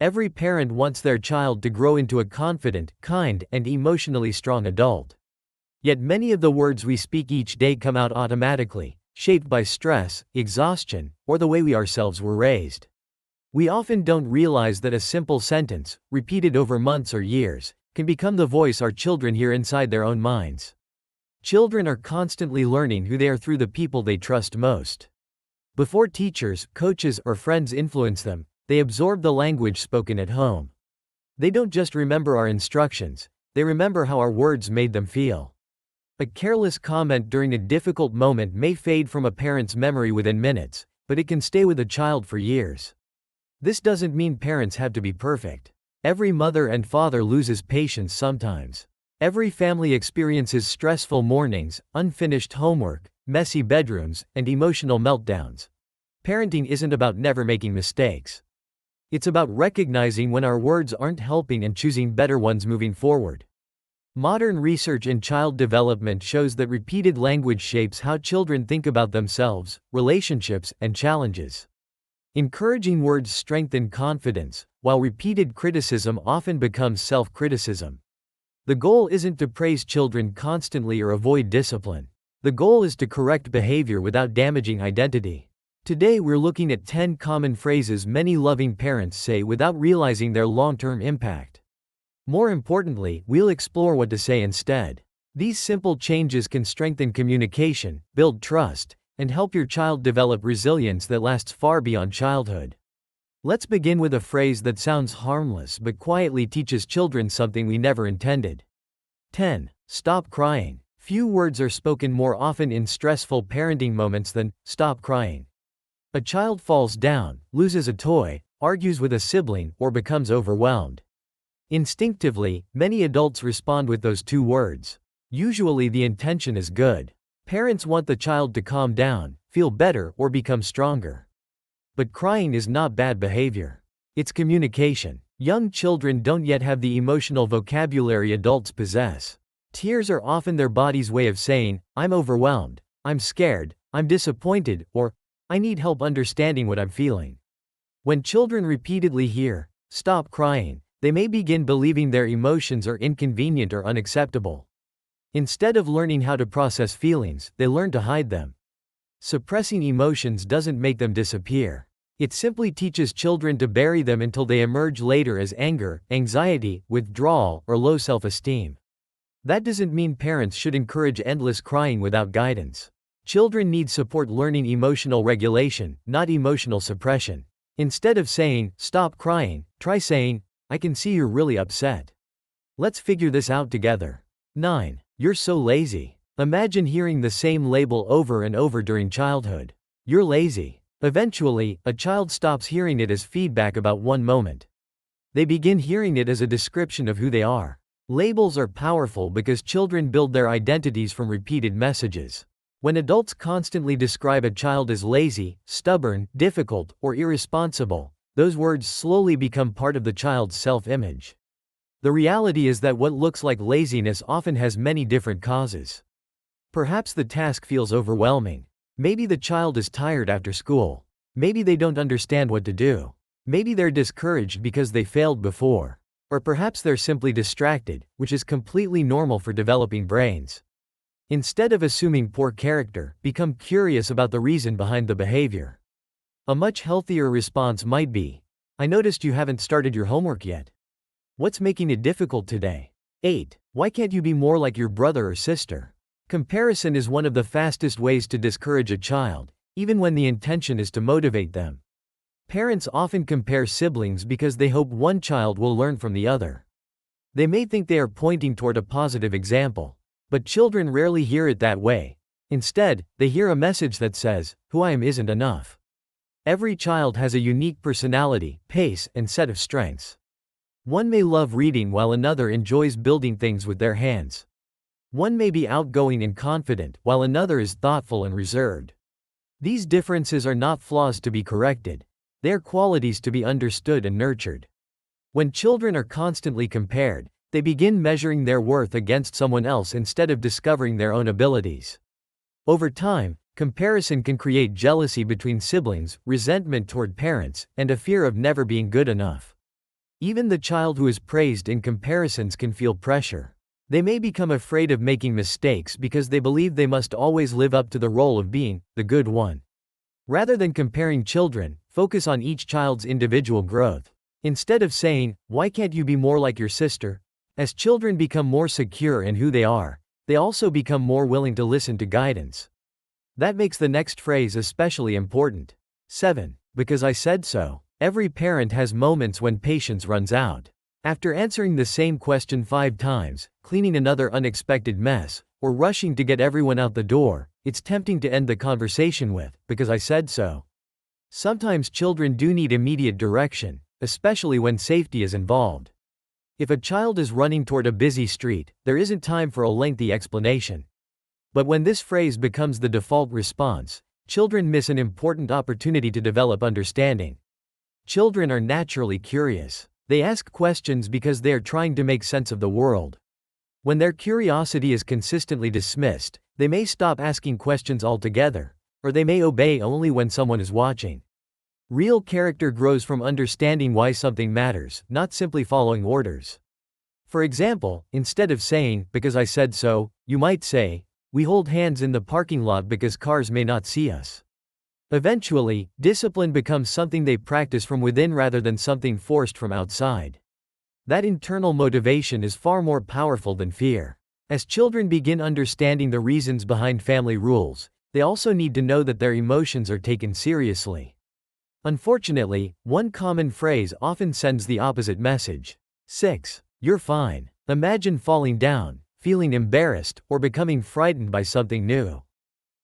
Every parent wants their child to grow into a confident, kind, and emotionally strong adult. Yet many of the words we speak each day come out automatically, shaped by stress, exhaustion, or the way we ourselves were raised. We often don't realize that a simple sentence, repeated over months or years, can become the voice our children hear inside their own minds. Children are constantly learning who they are through the people they trust most. Before teachers, coaches, or friends influence them, they absorb the language spoken at home. They don't just remember our instructions, they remember how our words made them feel. A careless comment during a difficult moment may fade from a parent's memory within minutes, but it can stay with a child for years. This doesn't mean parents have to be perfect. Every mother and father loses patience sometimes. Every family experiences stressful mornings, unfinished homework, messy bedrooms, and emotional meltdowns. Parenting isn't about never making mistakes. It's about recognizing when our words aren't helping and choosing better ones moving forward. Modern research in child development shows that repeated language shapes how children think about themselves, relationships, and challenges. Encouraging words strengthen confidence, while repeated criticism often becomes self-criticism. The goal isn't to praise children constantly or avoid discipline. The goal is to correct behavior without damaging identity. Today we're looking at 10 common phrases many loving parents say without realizing their long-term impact. More importantly, we'll explore what to say instead. These simple changes can strengthen communication, build trust, and help your child develop resilience that lasts far beyond childhood. Let's begin with a phrase that sounds harmless but quietly teaches children something we never intended. 10. Stop crying. Few words are spoken more often in stressful parenting moments than, "Stop crying." A child falls down, loses a toy, argues with a sibling, or becomes overwhelmed. Instinctively, many adults respond with those two words. Usually the intention is good. Parents want the child to calm down, feel better, or become stronger. But crying is not bad behavior. It's communication. Young children don't yet have the emotional vocabulary adults possess. Tears are often their body's way of saying, "I'm overwhelmed, I'm scared, I'm disappointed," or "I need help understanding what I'm feeling." When children repeatedly hear, "Stop crying," they may begin believing their emotions are inconvenient or unacceptable. Instead of learning how to process feelings, they learn to hide them. Suppressing emotions doesn't make them disappear. It simply teaches children to bury them until they emerge later as anger, anxiety, withdrawal, or low self-esteem. That doesn't mean parents should encourage endless crying without guidance. Children need support learning emotional regulation, not emotional suppression. Instead of saying, "Stop crying," try saying, "I can see you're really upset. Let's figure this out together." 9. You're so lazy. Imagine hearing the same label over and over during childhood. "You're lazy." Eventually, a child stops hearing it as feedback about one moment. They begin hearing it as a description of who they are. Labels are powerful because children build their identities from repeated messages. When adults constantly describe a child as lazy, stubborn, difficult, or irresponsible, those words slowly become part of the child's self-image. The reality is that what looks like laziness often has many different causes. Perhaps the task feels overwhelming. Maybe the child is tired after school. Maybe they don't understand what to do. Maybe they're discouraged because they failed before. Or perhaps they're simply distracted, which is completely normal for developing brains. Instead of assuming poor character, become curious about the reason behind the behavior. A much healthier response might be, "I noticed you haven't started your homework yet. What's making it difficult today?" 8. Why can't you be more like your brother or sister? Comparison is one of the fastest ways to discourage a child, even when the intention is to motivate them. Parents often compare siblings because they hope one child will learn from the other. They may think they are pointing toward a positive example, but children rarely hear it that way. Instead, they hear a message that says, "Who I am isn't enough." Every child has a unique personality, pace, and set of strengths. One may love reading while another enjoys building things with their hands. One may be outgoing and confident, while another is thoughtful and reserved. These differences are not flaws to be corrected. They are qualities to be understood and nurtured. When children are constantly compared, they begin measuring their worth against someone else instead of discovering their own abilities. Over time, comparison can create jealousy between siblings, resentment toward parents, and a fear of never being good enough. Even the child who is praised in comparisons can feel pressure. They may become afraid of making mistakes because they believe they must always live up to the role of being the good one. Rather than comparing children, focus on each child's individual growth. Instead of saying, "Why can't you be more like your sister?" As children become more secure in who they are, they also become more willing to listen to guidance. That makes the next phrase especially important. 7. Because I said so. Every parent has moments when patience runs out. After answering the same question 5 times, cleaning another unexpected mess, or rushing to get everyone out the door, it's tempting to end the conversation with, "Because I said so." Sometimes children do need immediate direction, especially when safety is involved. If a child is running toward a busy street, there isn't time for a lengthy explanation. But when this phrase becomes the default response, children miss an important opportunity to develop understanding. Children are naturally curious. They ask questions because they are trying to make sense of the world. When their curiosity is consistently dismissed, they may stop asking questions altogether, or they may obey only when someone is watching. Real character grows from understanding why something matters, not simply following orders. For example, instead of saying, "Because I said so," you might say, "We hold hands in the parking lot because cars may not see us." Eventually, discipline becomes something they practice from within rather than something forced from outside. That internal motivation is far more powerful than fear. As children begin understanding the reasons behind family rules, they also need to know that their emotions are taken seriously. Unfortunately, one common phrase often sends the opposite message. 6. You're fine. Imagine falling down, feeling embarrassed, or becoming frightened by something new.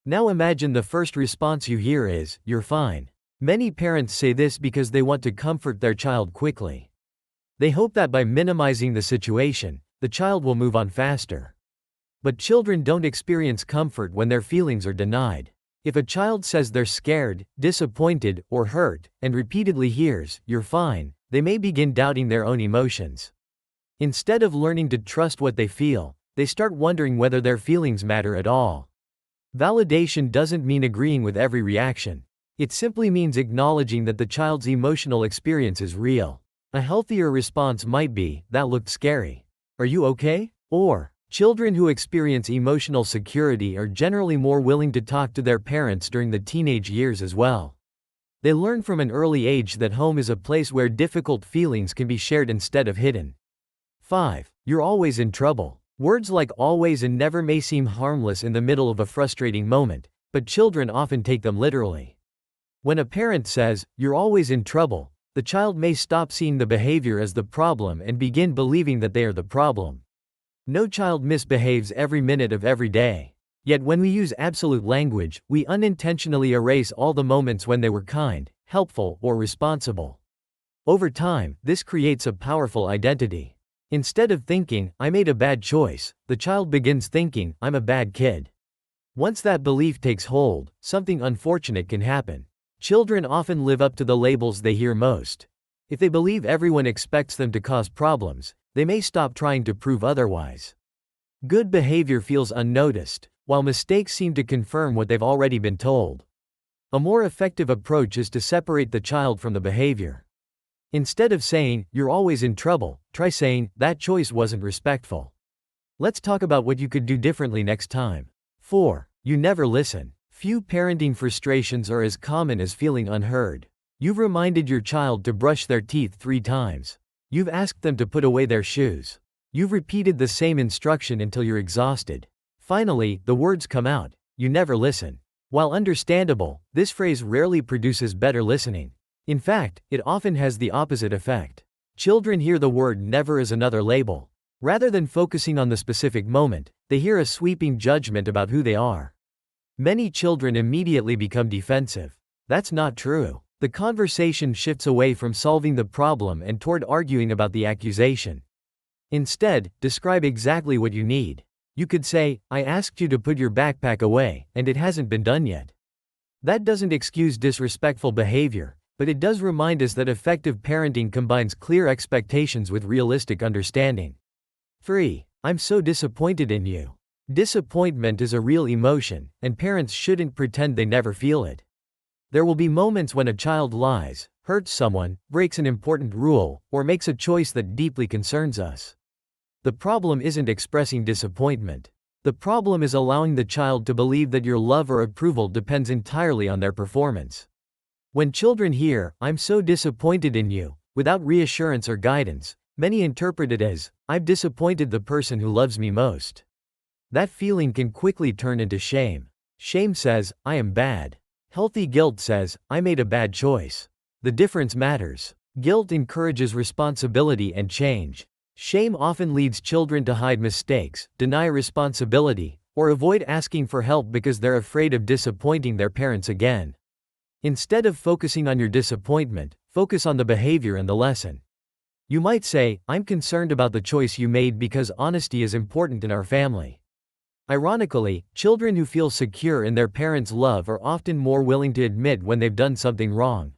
Now imagine the first response you hear is, "You're fine." Many parents say this because they want to comfort their child quickly. They hope that by minimizing the situation, the child will move on faster. But children don't experience comfort when their feelings are denied. If a child says they're scared, disappointed, or hurt, and repeatedly hears, "You're fine," they may begin doubting their own emotions. Instead of learning to trust what they feel, they start wondering whether their feelings matter at all. Validation doesn't mean agreeing with every reaction. It simply means acknowledging that the child's emotional experience is real. A healthier response might be, "That looked scary. Are you okay?" Or, children who experience emotional security are generally more willing to talk to their parents during the teenage years as well. They learn from an early age that home is a place where difficult feelings can be shared instead of hidden. 5. You're always in trouble. Words like always and never may seem harmless in the middle of a frustrating moment, but children often take them literally. When a parent says, "You're always in trouble," the child may stop seeing the behavior as the problem and begin believing that they are the problem. No child misbehaves every minute of every day. Yet when we use absolute language, we unintentionally erase all the moments when they were kind, helpful, or responsible. Over time, this creates a powerful identity. Instead of thinking, "I made a bad choice," the child begins thinking, "I'm a bad kid." Once that belief takes hold, something unfortunate can happen. Children often live up to the labels they hear most. If they believe everyone expects them to cause problems, they may stop trying to prove otherwise. Good behavior feels unnoticed, while mistakes seem to confirm what they've already been told. A more effective approach is to separate the child from the behavior. Instead of saying, "You're always in trouble," try saying, "That choice wasn't respectful. Let's talk about what you could do differently next time." 4. You never listen. Few parenting frustrations are as common as feeling unheard. You've reminded your child to brush their teeth 3 times. You've asked them to put away their shoes. You've repeated the same instruction until you're exhausted. Finally, the words come out, "You never listen." While understandable, this phrase rarely produces better listening. In fact, it often has the opposite effect. Children hear the word never as another label. Rather than focusing on the specific moment, they hear a sweeping judgment about who they are. Many children immediately become defensive. That's not true. The conversation shifts away from solving the problem and toward arguing about the accusation. Instead, describe exactly what you need. You could say, "I asked you to put your backpack away, and it hasn't been done yet." That doesn't excuse disrespectful behavior, but it does remind us that effective parenting combines clear expectations with realistic understanding. 3. I'm so disappointed in you. Disappointment is a real emotion, and parents shouldn't pretend they never feel it. There will be moments when a child lies, hurts someone, breaks an important rule, or makes a choice that deeply concerns us. The problem isn't expressing disappointment. The problem is allowing the child to believe that your love or approval depends entirely on their performance. When children hear, "I'm so disappointed in you," without reassurance or guidance, many interpret it as, "I've disappointed the person who loves me most." That feeling can quickly turn into shame. Shame says, "I am bad." Healthy guilt says, "I made a bad choice." The difference matters. Guilt encourages responsibility and change. Shame often leads children to hide mistakes, deny responsibility, or avoid asking for help because they're afraid of disappointing their parents again. Instead of focusing on your disappointment, focus on the behavior and the lesson. You might say, "I'm concerned about the choice you made because honesty is important in our family." Ironically, children who feel secure in their parents' love are often more willing to admit when they've done something wrong.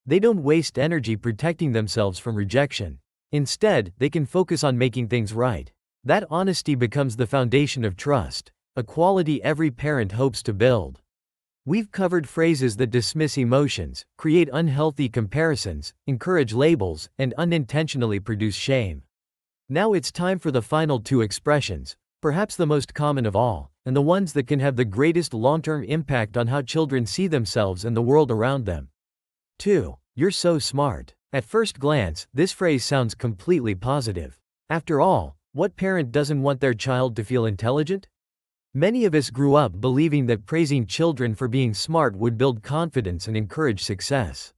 They don't waste energy protecting themselves from rejection. Instead, they can focus on making things right. That honesty becomes the foundation of trust, a quality every parent hopes to build. We've covered phrases that dismiss emotions, create unhealthy comparisons, encourage labels, and unintentionally produce shame. Now it's time for the final two expressions, perhaps the most common of all, and the ones that can have the greatest long-term impact on how children see themselves and the world around them. 2. You're so smart. At first glance, this phrase sounds completely positive. After all, what parent doesn't want their child to feel intelligent? Many of us grew up believing that praising children for being smart would build confidence and encourage success.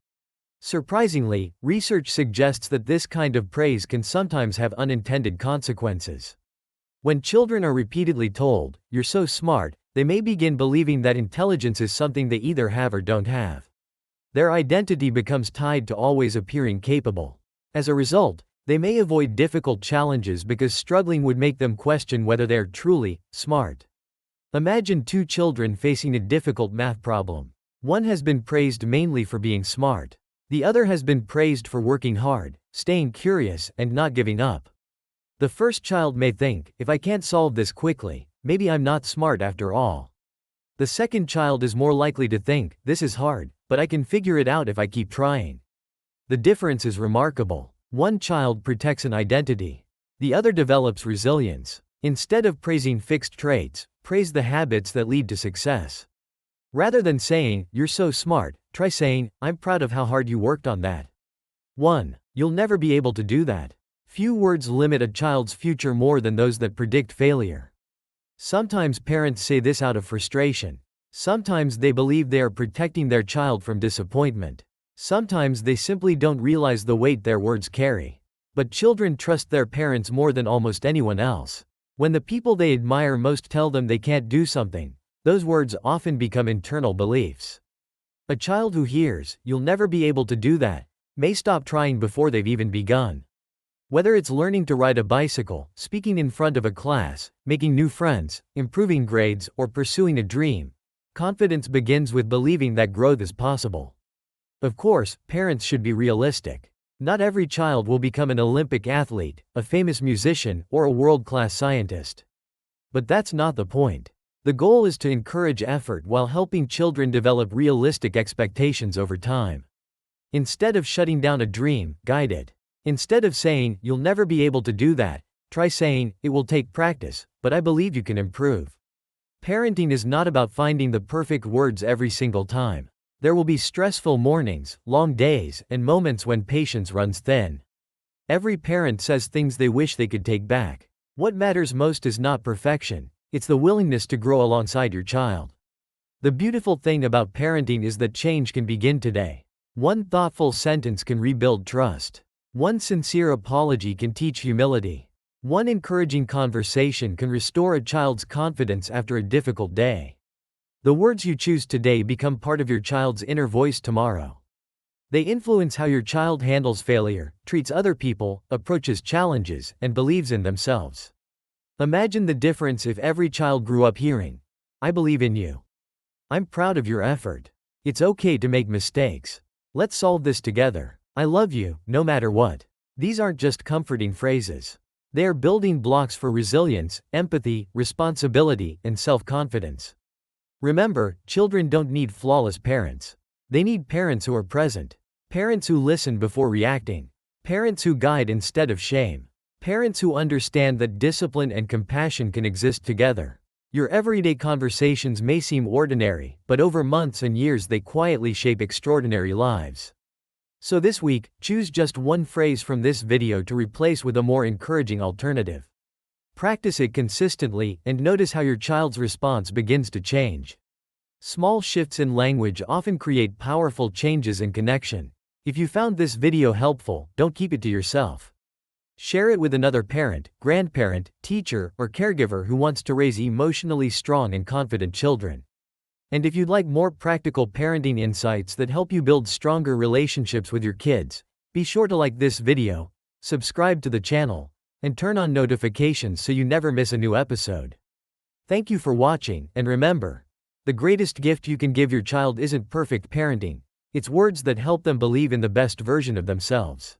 Surprisingly, research suggests that this kind of praise can sometimes have unintended consequences. When children are repeatedly told, "You're so smart," they may begin believing that intelligence is something they either have or don't have. Their identity becomes tied to always appearing capable. As a result, they may avoid difficult challenges because struggling would make them question whether they are truly smart. Imagine two children facing a difficult math problem. One has been praised mainly for being smart. The other has been praised for working hard, staying curious, and not giving up. The first child may think, "If I can't solve this quickly, maybe I'm not smart after all." The second child is more likely to think, "This is hard, but I can figure it out if I keep trying." The difference is remarkable. One child protects an identity. The other develops resilience. Instead of praising fixed traits, praise the habits that lead to success. Rather than saying, "You're so smart," try saying, "I'm proud of how hard you worked on that." 1. You'll never be able to do that. Few words limit a child's future more than those that predict failure. Sometimes parents say this out of frustration. Sometimes they believe they are protecting their child from disappointment. Sometimes they simply don't realize the weight their words carry. But children trust their parents more than almost anyone else. When the people they admire most tell them they can't do something, those words often become internal beliefs. A child who hears, "You'll never be able to do that," may stop trying before they've even begun. Whether it's learning to ride a bicycle, speaking in front of a class, making new friends, improving grades, or pursuing a dream, confidence begins with believing that growth is possible. Of course, parents should be realistic. Not every child will become an Olympic athlete, a famous musician, or a world-class scientist. But that's not the point. The goal is to encourage effort while helping children develop realistic expectations over time. Instead of shutting down a dream, guide it. Instead of saying, "You'll never be able to do that," try saying, "It will take practice, but I believe you can improve." Parenting is not about finding the perfect words every single time. There will be stressful mornings, long days, and moments when patience runs thin. Every parent says things they wish they could take back. What matters most is not perfection, it's the willingness to grow alongside your child. The beautiful thing about parenting is that change can begin today. One thoughtful sentence can rebuild trust. One sincere apology can teach humility. One encouraging conversation can restore a child's confidence after a difficult day. The words you choose today become part of your child's inner voice tomorrow. They influence how your child handles failure, treats other people, approaches challenges, and believes in themselves. Imagine the difference if every child grew up hearing, "I believe in you. I'm proud of your effort. It's okay to make mistakes. Let's solve this together. I love you, no matter what." These aren't just comforting phrases. They are building blocks for resilience, empathy, responsibility, and self-confidence. Remember, children don't need flawless parents. They need parents who are present. Parents who listen before reacting. Parents who guide instead of shame. Parents who understand that discipline and compassion can exist together. Your everyday conversations may seem ordinary, but over months and years they quietly shape extraordinary lives. So this week, choose just one phrase from this video to replace with a more encouraging alternative. Practice it consistently and notice how your child's response begins to change. Small shifts in language often create powerful changes in connection. If you found this video helpful, don't keep it to yourself. Share it with another parent, grandparent, teacher, or caregiver who wants to raise emotionally strong and confident children. And if you'd like more practical parenting insights that help you build stronger relationships with your kids, be sure to like this video, subscribe to the channel, and turn on notifications so you never miss a new episode. Thank you for watching, and remember, the greatest gift you can give your child isn't perfect parenting, it's words that help them believe in the best version of themselves.